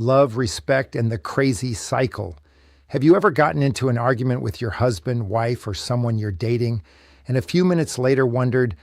Love, Respect, and the Crazy Cycle. Have you ever gotten into an argument with your husband, wife, or someone you're dating, and a few minutes later wondered,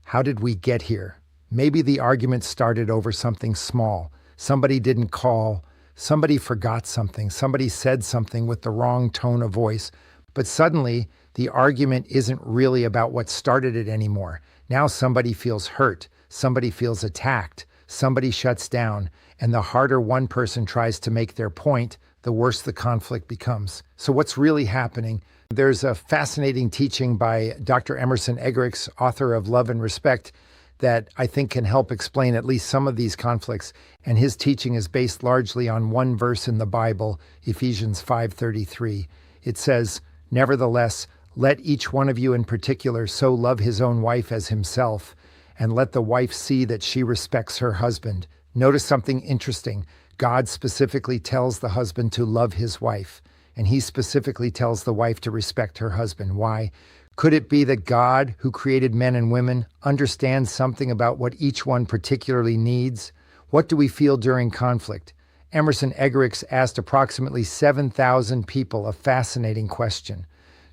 how did we get here? Maybe the argument started over something small. Somebody didn't call, somebody forgot something, somebody said something with the wrong tone of voice, but suddenly the argument isn't really about what started it anymore. Now somebody feels hurt, somebody feels attacked, somebody shuts down, and the harder one person tries to make their point, the worse the conflict becomes. So what's really happening? There's a fascinating teaching by Dr. Emerson Eggerichs, author of Love and Respect, that I think can help explain at least some of these conflicts. And his teaching is based largely on one verse in the Bible, Ephesians 5:33. It says, "Nevertheless, let each one of you in particular so love his own wife as himself, and let the wife see that she respects her husband." Notice something interesting. God specifically tells the husband to love his wife, and he specifically tells the wife to respect her husband. Why? Could it be that God, who created men and women, understands something about what each one particularly needs? What do we feel during conflict? Emerson Eggerichs asked approximately 7,000 people a fascinating question.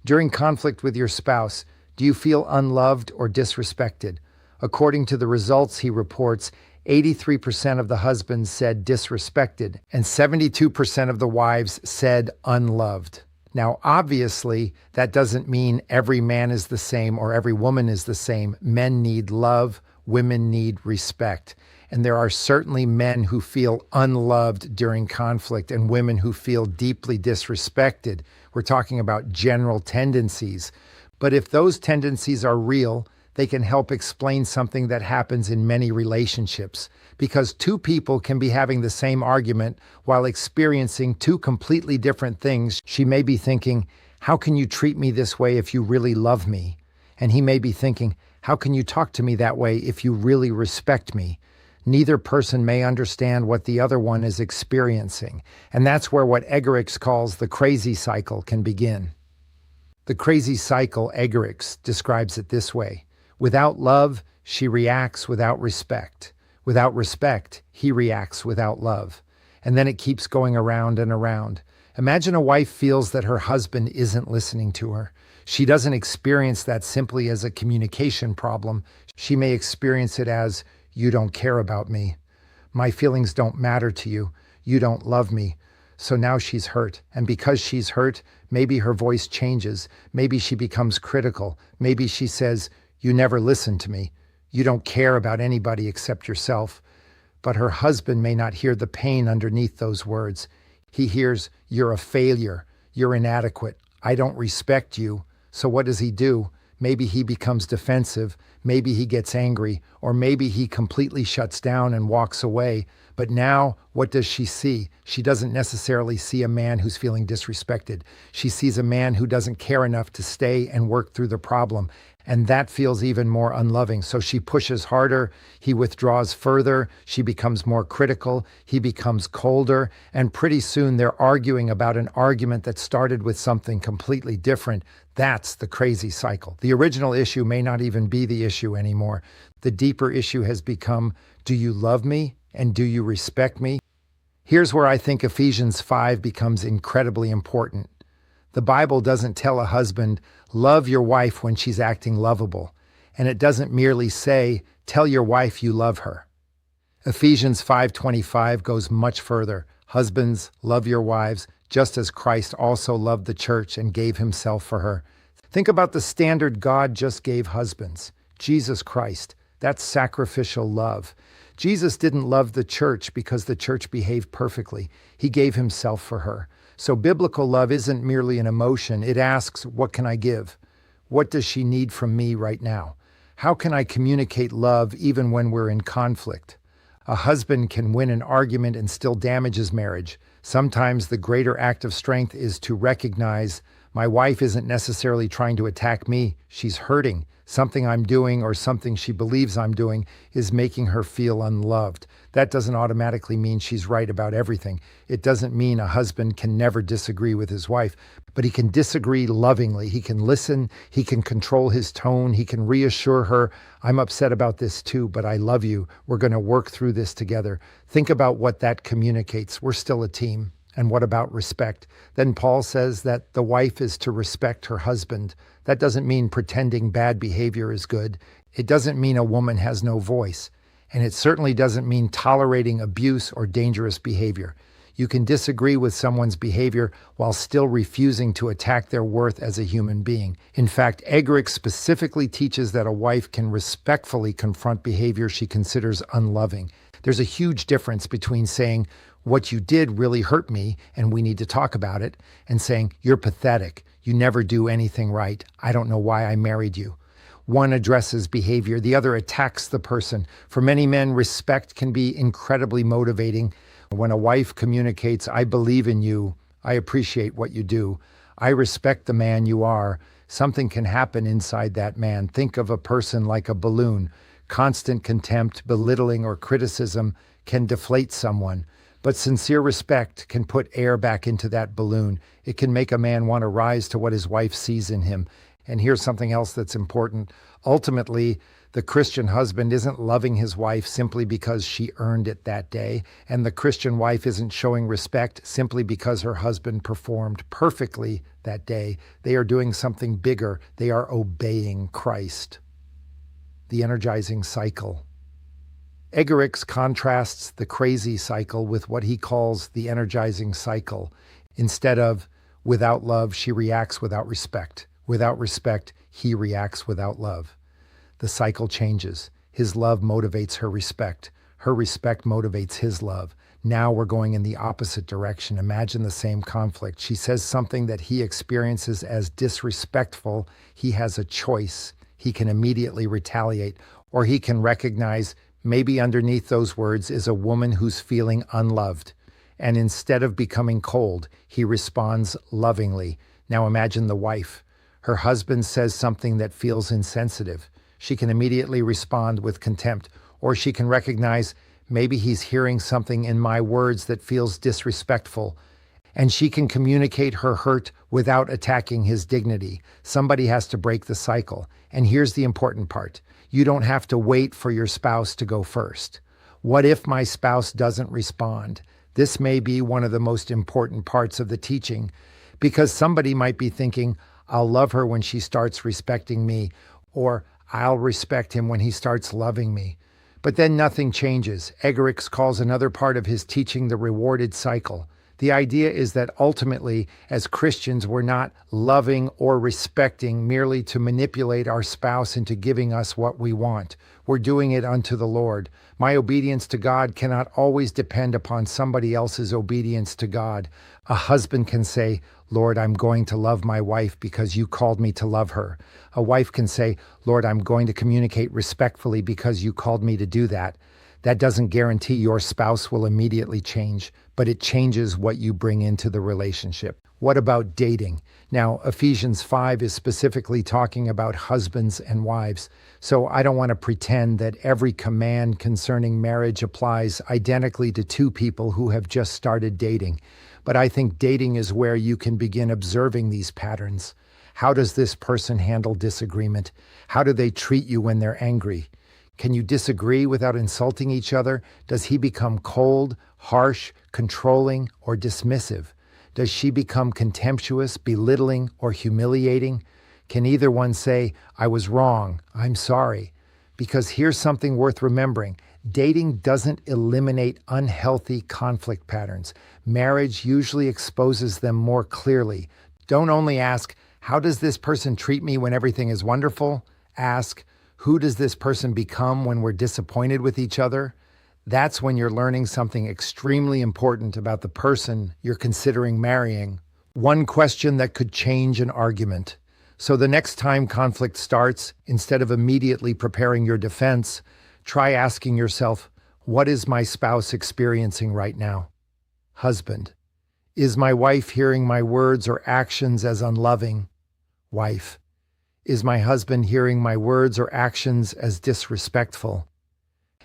During conflict with your spouse, do you feel unloved or disrespected? According to the results he reports, 83% of the husbands said disrespected, and 72% of the wives said unloved. Now, obviously, that doesn't mean every man is the same or every woman is the same. Men need love, women need respect. And there are certainly men who feel unloved during conflict and women who feel deeply disrespected. We're talking about general tendencies. But if those tendencies are real, they can help explain something that happens in many relationships. Because two people can be having the same argument while experiencing two completely different things. She may be thinking, how can you treat me this way if you really love me? And he may be thinking, how can you talk to me that way if you really respect me? Neither person may understand what the other one is experiencing. And that's where what Eggerichs calls the crazy cycle can begin. The crazy cycle, Eggerichs describes it this way. Without love, she reacts without respect. Without respect, he reacts without love. And then it keeps going around and around. Imagine a wife feels that her husband isn't listening to her. She doesn't experience that simply as a communication problem. She may experience it as, you don't care about me. My feelings don't matter to you. You don't love me. So now she's hurt. And because she's hurt, maybe her voice changes. Maybe she becomes critical. Maybe she says, you never listen to me. You don't care about anybody except yourself. But her husband may not hear the pain underneath those words. He hears, you're a failure. You're inadequate. I don't respect you. So what does he do? Maybe he becomes defensive. Maybe he gets angry. Or maybe he completely shuts down and walks away. But now, what does she see? She doesn't necessarily see a man who's feeling disrespected. She sees a man who doesn't care enough to stay and work through the problem. And that feels even more unloving. So she pushes harder, he withdraws further, she becomes more critical, he becomes colder, and pretty soon they're arguing about an argument that started with something completely different. That's the crazy cycle. The original issue may not even be the issue anymore. The deeper issue has become, do you love me and do you respect me? Here's where I think Ephesians 5 becomes incredibly important. The Bible doesn't tell a husband, love your wife when she's acting lovable. And it doesn't merely say, tell your wife you love her. Ephesians 5:25 goes much further. Husbands, love your wives, just as Christ also loved the church and gave himself for her. Think about the standard God just gave husbands. Jesus Christ. That's sacrificial love. Jesus didn't love the church because the church behaved perfectly. He gave himself for her. So biblical love isn't merely an emotion. It asks, what can I give? What does she need from me right now? How can I communicate love even when we're in conflict? A husband can win an argument and still damage his marriage. Sometimes the greater act of strength is to recognize My wife isn't necessarily trying to attack me. She's hurting. Something I'm doing or something she believes I'm doing is making her feel unloved. That doesn't automatically mean she's right about everything. It doesn't mean a husband can never disagree with his wife, but he can disagree lovingly. He can listen. He can control his tone. He can reassure her, I'm upset about this too, but I love you. We're going to work through this together. Think about what that communicates. We're still a team. And what about respect? Then Paul says that the wife is to respect her husband. That doesn't mean pretending bad behavior is good. It doesn't mean a woman has no voice. And it certainly doesn't mean tolerating abuse or dangerous behavior. You can disagree with someone's behavior while still refusing to attack their worth as a human being. In fact, Eggerichs specifically teaches that a wife can respectfully confront behavior she considers unloving. There's a huge difference between saying, what you did really hurt me and we need to talk about it, and saying, you're pathetic. You never do anything right. I don't know why I married you. One addresses behavior, the other attacks the person. For many men, respect can be incredibly motivating. When a wife communicates, I believe in you, I appreciate what you do, I respect the man you are, something can happen inside that man. Think of a person like a balloon. Constant contempt, belittling, or criticism can deflate someone. But sincere respect can put air back into that balloon. It can make a man want to rise to what his wife sees in him. And here's something else that's important. Ultimately, the Christian husband isn't loving his wife simply because she earned it that day. And the Christian wife isn't showing respect simply because her husband performed perfectly that day. They are doing something bigger. They are obeying Christ. The energizing cycle. Eggerichs contrasts the crazy cycle with what he calls the energizing cycle. Instead of, without love, she reacts without respect. Without respect, he reacts without love. The cycle changes. His love motivates her respect. Her respect motivates his love. Now we're going in the opposite direction. Imagine the same conflict. She says something that he experiences as disrespectful. He has a choice. He can immediately retaliate, or he can recognize maybe underneath those words is a woman who's feeling unloved. And instead of becoming cold, he responds lovingly. Now imagine the wife. Her husband says something that feels insensitive. She can immediately respond with contempt, or she can recognize maybe he's hearing something in my words that feels disrespectful. And she can communicate her hurt without attacking his dignity. Somebody has to break the cycle. And here's the important part. You don't have to wait for your spouse to go first. What if my spouse doesn't respond? This may be one of the most important parts of the teaching, because somebody might be thinking, I'll love her when she starts respecting me, or I'll respect him when he starts loving me. But then nothing changes. Eggerichs calls another part of his teaching the rewarded cycle. The idea is that ultimately, as Christians, we're not loving or respecting merely to manipulate our spouse into giving us what we want. We're doing it unto the Lord. My obedience to God cannot always depend upon somebody else's obedience to God. A husband can say, Lord, I'm going to love my wife because you called me to love her. A wife can say, Lord, I'm going to communicate respectfully because you called me to do that. That doesn't guarantee your spouse will immediately change, but it changes what you bring into the relationship. What about dating? Now, Ephesians 5 is specifically talking about husbands and wives, so I don't want to pretend that every command concerning marriage applies identically to two people who have just started dating. But I think dating is where you can begin observing these patterns. How does this person handle disagreement? How do they treat you when they're angry? Can you disagree without insulting each other? Does he become cold, harsh, controlling, or dismissive? Does she become contemptuous, belittling, or humiliating? Can either one say, I was wrong, I'm sorry? Because here's something worth remembering. Dating doesn't eliminate unhealthy conflict patterns. Marriage usually exposes them more clearly. Don't only ask, how does this person treat me when everything is wonderful? Ask, who does this person become when we're disappointed with each other? That's when you're learning something extremely important about the person you're considering marrying. One question that could change an argument. So the next time conflict starts, instead of immediately preparing your defense, try asking yourself, what is my spouse experiencing right now? Husband, Is my wife hearing my words or actions as unloving? Wife. Is my husband hearing my words or actions as disrespectful?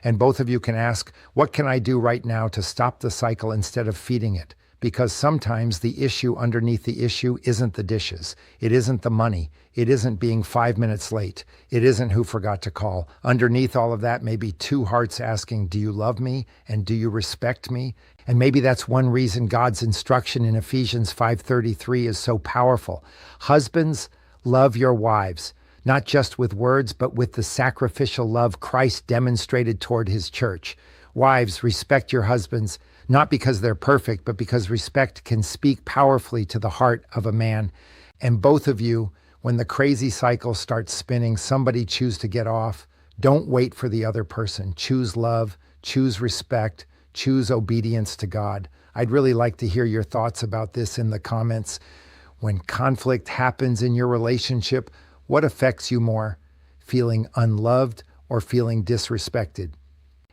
And both of you can ask, what can I do right now to stop the cycle instead of feeding it? Because sometimes the issue underneath the issue isn't the dishes. It isn't the money. It isn't being 5 minutes late. It isn't who forgot to call. Underneath all of that may be two hearts asking, do you love me? And do you respect me? And maybe that's one reason God's instruction in Ephesians 5:33 is so powerful. Husbands, love your wives, not just with words, but with the sacrificial love Christ demonstrated toward his church. Wives, respect your husbands, not because they're perfect, but because respect can speak powerfully to the heart of a man. And both of you, when the crazy cycle starts spinning, somebody choose to get off. Don't wait for the other person. Choose love, choose respect, choose obedience to God. I'd really like to hear your thoughts about this in the comments. When conflict happens in your relationship, what affects you more? Feeling unloved or feeling disrespected?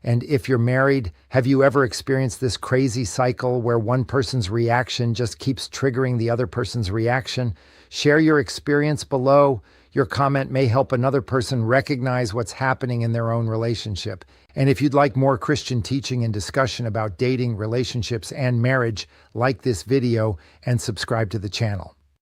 And if you're married, have you ever experienced this crazy cycle where one person's reaction just keeps triggering the other person's reaction? Share your experience below. Your comment may help another person recognize what's happening in their own relationship. And if you'd like more Christian teaching and discussion about dating, relationships, and marriage, like this video and subscribe to the channel.